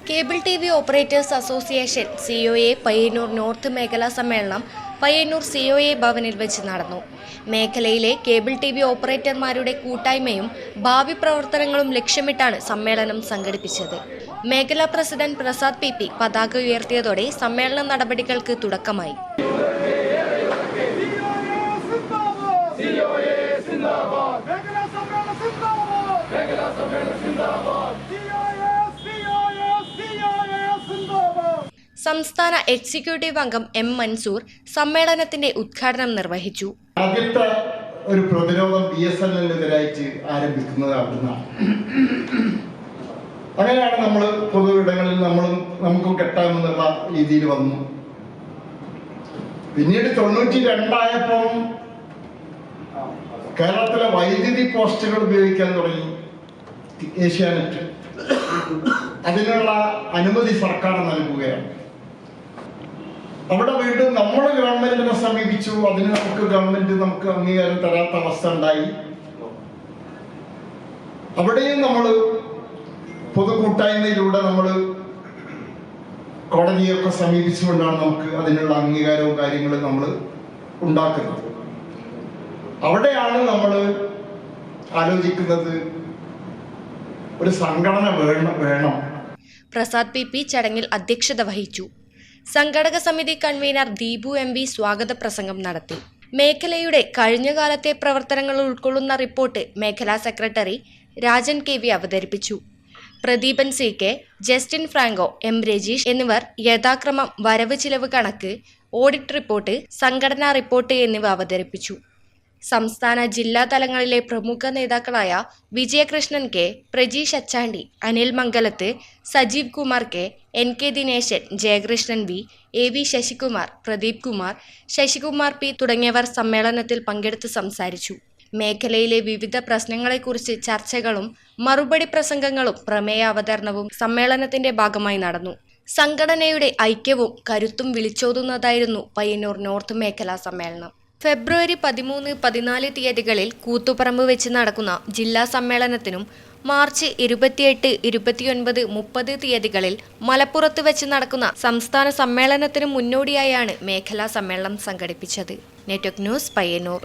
Cable TV. Operators association COA Payyanur north മേഖലാ സമ്മേളനം Payyanur COA ഭവനിൽ വെച്ച് നടന്നു. മേഖലയിലെ കേബിൾ ടി.വി. ഓപ്പറേറ്റർമാരുടെ കൂട്ടായ്മയും ഭാവി പ്രവർത്തനങ്ങളും ലക്ഷ്യമിട്ടാണ് സമ്മേളനം സംഘടിപ്പിച്ചത്. മേഖലാ പ്രസിഡന്റ് പ്രസാദ് PP പതാക ഉയർത്തിയതോടെ സമ്മേളന നടപടികൾക്ക് തുടക്കമായി. സംസ്ഥാന എക്സിക്യൂട്ടീവ് അംഗം M. മൻസൂർ സമ്മേളനത്തിന്റെ ഉദ്ഘാടനം നിർവഹിച്ചു. ആദ്യത്തെ ഒരു പ്രതിരോധം BSNL-നെതിരായിട്ട് ആരംഭിക്കുന്നത് അവിടുന്നാണ്. അങ്ങനെയാണ് നമ്മൾ പൊതു ഇടങ്ങളിൽ നമുക്കും കെട്ടാമെന്നുള്ള രീതിയിൽ വന്നു. പിന്നീട് 92 കേരളത്തിലെ വൈദ്യുതി പോസ്റ്റുകൾ ഉപയോഗിക്കാൻ തുടങ്ങി ഏഷ്യാനെറ്റ്. അതിനുള്ള അനുമതി സർക്കാർ നൽകുകയാണ്. അവിടെ വീണ്ടും നമ്മൾ ഗവൺമെന്റിനെ സമീപിച്ചു. അതിന് ഗവൺമെന്റ് അംഗീകാരം തരാത്ത അവസ്ഥ ഉണ്ടായി. അവിടെയും നമ്മൾ പൊതുകൂട്ടായ്മയിലൂടെ നമ്മൾ കോടതിയൊക്കെ സമീപിച്ചുകൊണ്ടാണ് നമുക്ക് അതിനുള്ള അംഗീകാരവും കാര്യങ്ങളും നമ്മൾ ഉണ്ടാക്കുന്നത്. അവിടെയാണ് നമ്മൾ ആലോചിക്കുന്നത് ഒരു സംഘടന വേണം. പ്രസാദ് PP ചടങ്ങിൽ അധ്യക്ഷത വഹിച്ചു. സംഘടക സമിതി കൺവീനർ ദീപു MV സ്വാഗത പ്രസംഗം നടത്തി. മേഖലയുടെ കഴിഞ്ഞകാലത്തെ പ്രവർത്തനങ്ങൾ ഉൾക്കൊള്ളുന്ന റിപ്പോർട്ട് മേഖലാ സെക്രട്ടറി രാജൻ KV അവതരിപ്പിച്ചു. Pradeepan CK, Justin Franco, M. Rajeesh എന്നിവർ യഥാക്രമം വരവ് ചിലവ് കണക്ക്, ഓഡിറ്റ് റിപ്പോർട്ട്, സംഘടനാ റിപ്പോർട്ട് എന്നിവ അവതരിപ്പിച്ചു. സംസ്ഥാന ജില്ലാ തലങ്ങളിലെ പ്രമുഖ നേതാക്കളായ വിജയകൃഷ്ണൻ K, പ്രജീഷ് അച്ചാണ്ടി, അനിൽ മംഗലത്ത്, Sajeev Kumar K, NK Dineshan, Jayakrishnan V, AV Sasikumar, Pradeep Kumar, Sasikumar P തുടങ്ങിയവർ സമ്മേളനത്തിൽ പങ്കെടുത്ത് സംസാരിച്ചു. മേഖലയിലെ വിവിധ പ്രശ്നങ്ങളെക്കുറിച്ച് ചർച്ചകളും മറുപടി പ്രസംഗങ്ങളും പ്രമേയ അവതരണവും സമ്മേളനത്തിന്റെ ഭാഗമായി നടന്നു. സംഘടനയുടെ ഐക്യവും കരുത്തും വിളിച്ചോതുന്നതായിരുന്നു പയ്യന്നൂർ നോർത്ത് മേഖലാ സമ്മേളനം. ഫെബ്രുവരി 13, 14 തീയതികളിൽ കൂത്തുപറമ്പ് വെച്ച് നടക്കുന്ന ജില്ലാ സമ്മേളനത്തിനും മാർച്ച് 28, 29, 30 തീയതികളിൽ മലപ്പുറത്ത് വെച്ച് നടക്കുന്ന സംസ്ഥാന സമ്മേളനത്തിനും മുന്നോടിയായാണ് മേഖലാ സമ്മേളനം സംഘടിപ്പിച്ചത്. Network news, Payyanur.